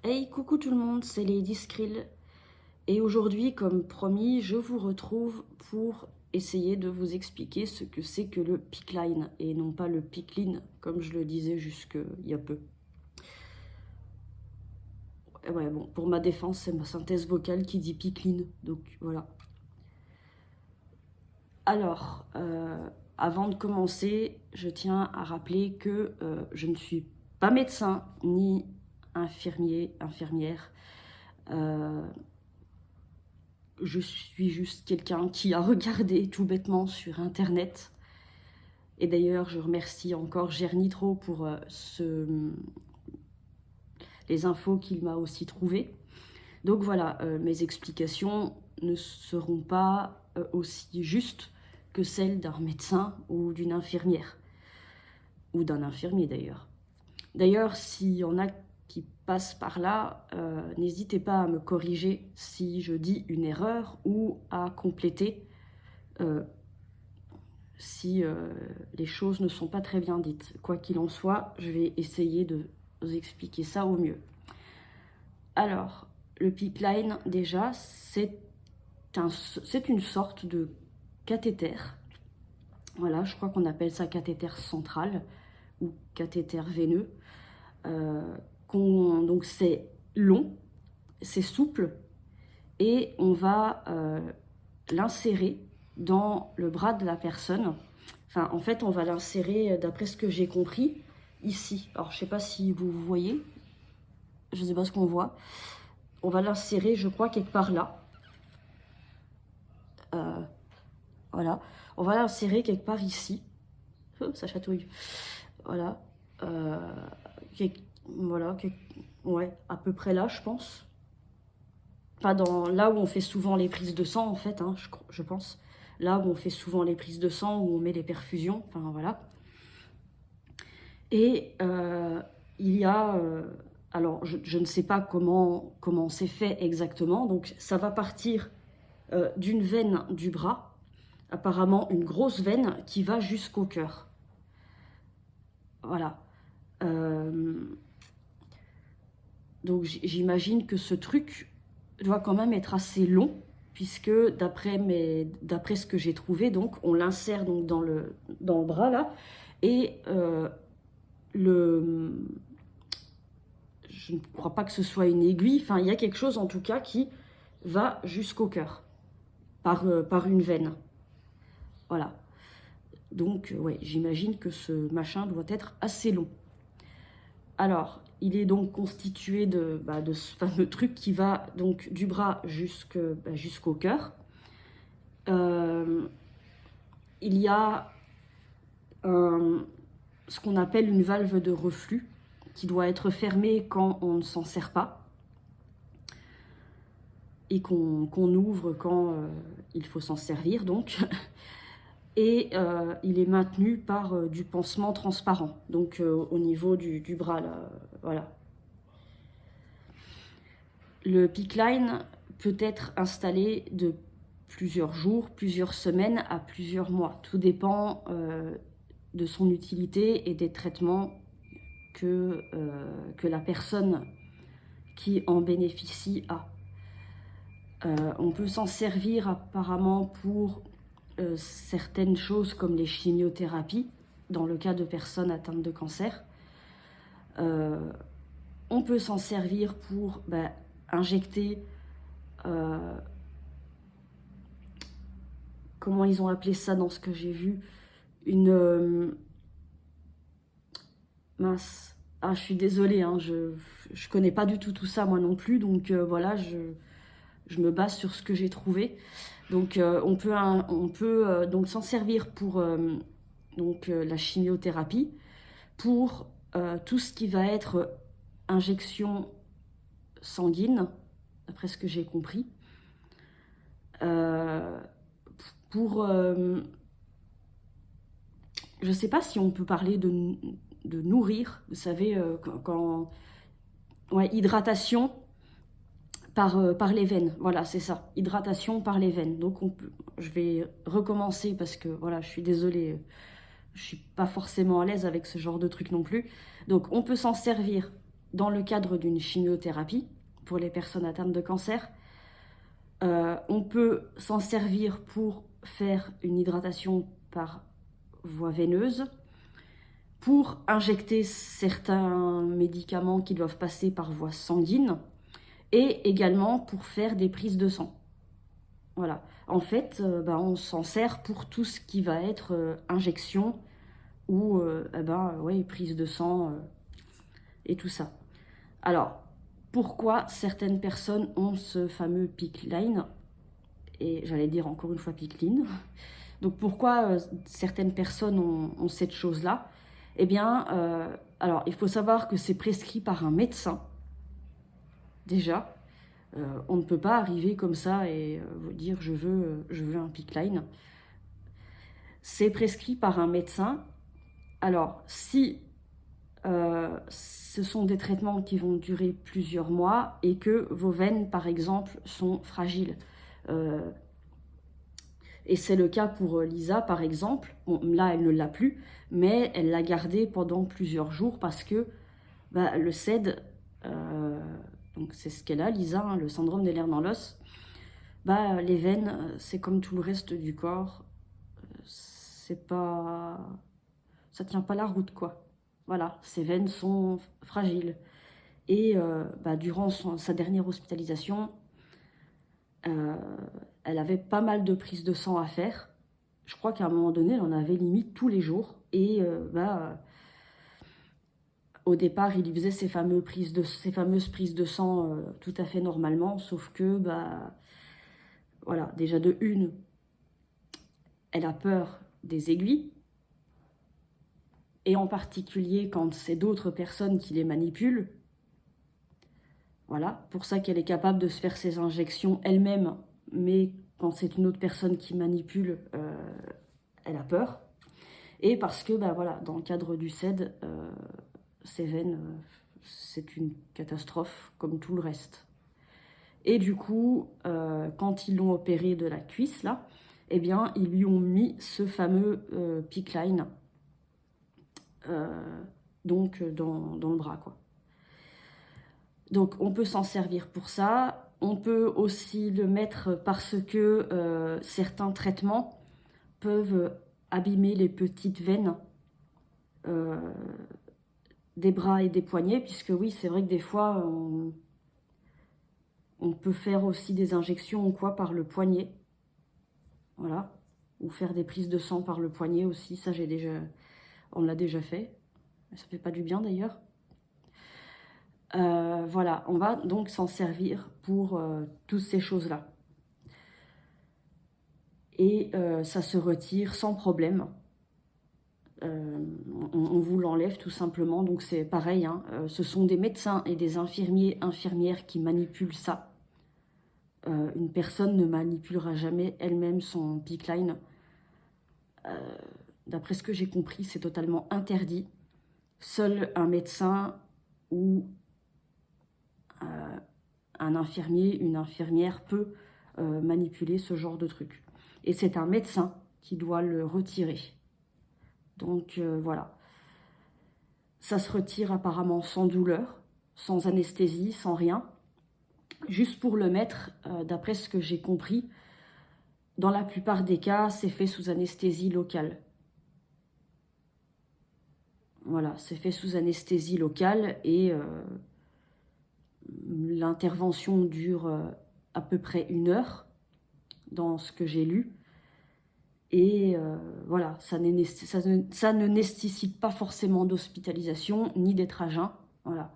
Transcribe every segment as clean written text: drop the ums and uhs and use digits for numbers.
Hey, coucou tout le monde, c'est Lady Skrill. Et aujourd'hui, comme promis, je vous retrouve pour essayer de vous expliquer ce que c'est que le pickline et non pas le pickline, comme je le disais jusqu'il y a peu. Et ouais, bon, pour ma défense, c'est ma synthèse vocale qui dit pickline, donc voilà. Alors, avant de commencer, je tiens à rappeler que je ne suis pas médecin ni infirmière. Je suis juste quelqu'un qui a regardé tout bêtement sur internet. Et d'ailleurs, je remercie encore Gernitro pour les infos qu'il m'a aussi trouvées. Donc voilà, mes explications ne seront pas aussi justes que celles d'un médecin ou d'une infirmière. Ou d'un infirmier d'ailleurs. D'ailleurs, s'il y en a qui passent par là, n'hésitez pas à me corriger si je dis une erreur ou à compléter euh, si les choses ne sont pas très bien dites. Quoi qu'il en soit, je vais essayer de vous expliquer ça au mieux. Alors, le pipeline, déjà, c'est une sorte de cathéter. Voilà, je crois qu'on appelle ça cathéter central ou cathéter veineux. Donc c'est long, c'est souple, et on va l'insérer dans le bras de la personne. Enfin, en fait, on va l'insérer, d'après ce que j'ai compris, ici. Alors, je sais pas si vous voyez, je sais pas ce qu'on voit. On va l'insérer, je crois, quelque part là. Voilà. On va l'insérer quelque part ici. Oh, ça chatouille. Voilà. Voilà. Ouais, à peu près là, je pense. Pas dans là où on fait souvent les prises de sang, en fait, hein, je pense. Là où on fait souvent les prises de sang, où on met les perfusions. Enfin, voilà. Et il y a... alors, je ne sais pas comment c'est fait exactement. Donc, ça va partir d'une veine du bras, apparemment une grosse veine qui va jusqu'au cœur. Voilà. Donc, j'imagine que ce truc doit quand même être assez long, puisque d'après ce que j'ai trouvé, donc, on l'insère donc dans le bras, là, et je ne crois pas que ce soit une aiguille, enfin il y a quelque chose en tout cas qui va jusqu'au cœur, par une veine. Voilà. Donc ouais, j'imagine que ce machin doit être assez long. Alors, il est donc constitué de ce fameux truc qui va donc du bras jusqu'au cœur. Il y a ce qu'on appelle une valve de reflux qui doit être fermée quand on ne s'en sert pas et qu'on ouvre quand il faut s'en servir donc. Et il est maintenu par du pansement transparent, donc au niveau du bras, là, voilà. Le pickline peut être installé de plusieurs jours, plusieurs semaines à plusieurs mois. Tout dépend de son utilité et des traitements que la personne qui en bénéficie a. On peut s'en servir apparemment pour certaines choses comme les chimiothérapies, dans le cas de personnes atteintes de cancer. On peut s'en servir pour injecter, comment ils ont appelé ça dans ce que j'ai vu, une mince. Ah, je suis désolée, hein, je connais pas du tout ça moi non plus, donc voilà, je me base sur ce que j'ai trouvé. Donc on peut donc s'en servir pour la chimiothérapie, pour tout ce qui va être injection sanguine, d'après ce que j'ai compris, pour je sais pas si on peut parler de nourrir, vous savez, ouais, hydratation par les veines, voilà, c'est ça, hydratation par les veines. Donc je vais recommencer parce que voilà, je suis désolée, je suis pas forcément à l'aise avec ce genre de truc non plus. Donc on peut s'en servir dans le cadre d'une chimiothérapie pour les personnes atteintes de cancer. On peut s'en servir pour faire une hydratation par voie veineuse, pour injecter certains médicaments qui doivent passer par voie sanguine, et également pour faire des prises de sang. Voilà. En fait, on s'en sert pour tout ce qui va être injection ou prise de sang et tout ça. Alors, pourquoi certaines personnes ont ce fameux PICC line? Et j'allais dire encore une fois PICC line. Donc pourquoi certaines personnes ont cette chose-là? Eh bien, alors il faut savoir que c'est prescrit par un médecin, déjà. On ne peut pas arriver comme ça et vous dire je veux un PICC line. C'est prescrit par un médecin. Alors, si ce sont des traitements qui vont durer plusieurs mois et que vos veines, par exemple, sont fragiles. Et c'est le cas pour Lisa, par exemple. Bon, là, elle ne l'a plus, mais elle l'a gardé pendant plusieurs jours parce que le SED, donc c'est ce qu'elle a, Lisa, hein, le syndrome des nerfs dans l'os, les veines, c'est comme tout le reste du corps. C'est pas... Ça tient pas la route, quoi. Voilà, ses veines sont fragiles. Et durant sa dernière hospitalisation, elle avait pas mal de prises de sang à faire. Je crois qu'à un moment donné, elle en avait limite tous les jours. Et au départ, il lui faisait ces fameuses prises de sang tout à fait normalement. Sauf que, voilà, déjà de une, elle a peur des aiguilles. Et en particulier quand c'est d'autres personnes qui les manipulent. Voilà, pour ça qu'elle est capable de se faire ses injections elle-même, mais quand c'est une autre personne qui manipule, elle a peur. Et parce que, dans le cadre du SED, ses veines, c'est une catastrophe, comme tout le reste. Et du coup, quand ils l'ont opéré de la cuisse, là, eh bien, ils lui ont mis ce fameux PICC line, donc dans le bras, quoi. Donc on peut s'en servir pour ça. On peut aussi le mettre parce que certains traitements peuvent abîmer les petites veines des bras et des poignets, puisque oui, c'est vrai que des fois, on peut faire aussi des injections ou quoi par le poignet. Voilà. Ou faire des prises de sang par le poignet aussi. Ça, on l'a déjà fait. Ça fait pas du bien d'ailleurs. Voilà, on va donc s'en servir pour toutes ces choses-là. Et ça se retire sans problème. On vous l'enlève tout simplement. Donc c'est pareil, hein, ce sont des médecins et des infirmières qui manipulent ça. Une personne ne manipulera jamais elle-même son PICC line. D'après ce que j'ai compris, c'est totalement interdit. Seul un médecin ou un infirmier, une infirmière peut manipuler ce genre de truc. Et c'est un médecin qui doit le retirer. Donc voilà. Ça se retire apparemment sans douleur, sans anesthésie, sans rien. Juste pour le mettre, d'après ce que j'ai compris, dans la plupart des cas, c'est fait sous anesthésie locale. Voilà, c'est fait sous anesthésie locale et l'intervention dure à peu près 1 heure, dans ce que j'ai lu. Et voilà, ça ne nécessite pas forcément d'hospitalisation, ni d'être à jeun. Voilà.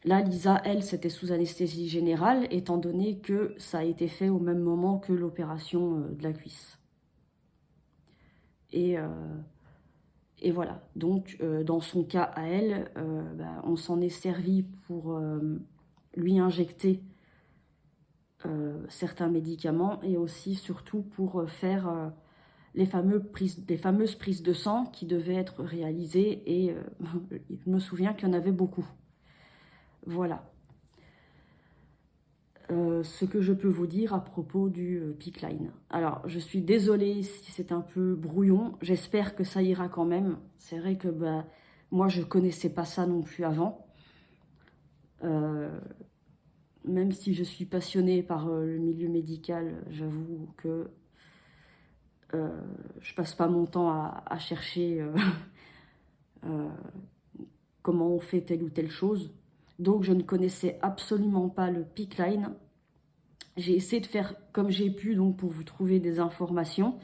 Là, Lisa, elle, c'était sous anesthésie générale, étant donné que ça a été fait au même moment que l'opération de la cuisse. Et voilà, donc dans son cas à elle, on s'en est servi pour lui injecter certains médicaments et aussi surtout pour faire les fameuses prises de sang qui devaient être réalisées et je me souviens qu'il y en avait beaucoup. Voilà. Ce que je peux vous dire à propos du PICC line. Alors, je suis désolée si c'est un peu brouillon. J'espère que ça ira quand même. C'est vrai que moi, je ne connaissais pas ça non plus avant. Même si je suis passionnée par le milieu médical, j'avoue que je passe pas mon temps à chercher comment on fait telle ou telle chose. Donc je ne connaissais absolument pas le PICC Line. J'ai essayé de faire comme j'ai pu donc pour vous trouver des informations.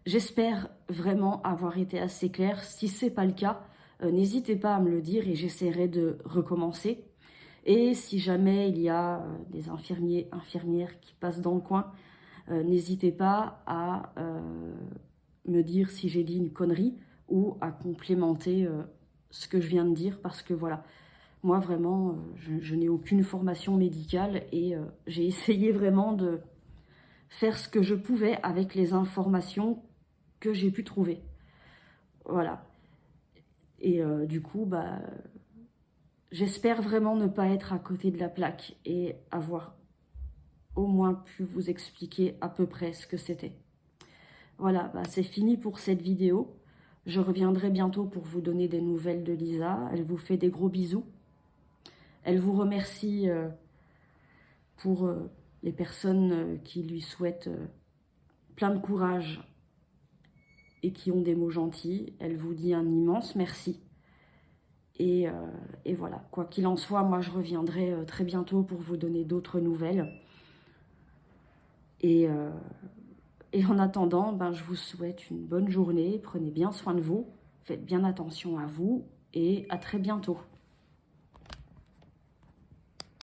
J'espère vraiment avoir été assez claire. Si ce n'est pas le cas, n'hésitez pas à me le dire et j'essaierai de recommencer. Et si jamais il y a des infirmiers, infirmières qui passent dans le coin, n'hésitez pas à me dire si j'ai dit une connerie ou à complémenter ce que je viens de dire, parce que voilà, moi vraiment, je n'ai aucune formation médicale et j'ai essayé vraiment de faire ce que je pouvais avec les informations que j'ai pu trouver. Voilà. Et du coup, bah, j'espère vraiment ne pas être à côté de la plaque et avoir au moins pu vous expliquer à peu près ce que c'était. Voilà, bah, c'est fini pour cette vidéo. Je reviendrai bientôt pour vous donner des nouvelles de Lisa. Elle vous fait des gros bisous. Elle vous remercie pour les personnes qui lui souhaitent plein de courage et qui ont des mots gentils. Elle vous dit un immense merci. Et voilà, quoi qu'il en soit, moi je reviendrai très bientôt pour vous donner d'autres nouvelles. Et en attendant, ben, je vous souhaite une bonne journée. Prenez bien soin de vous. Faites bien attention à vous et à très bientôt.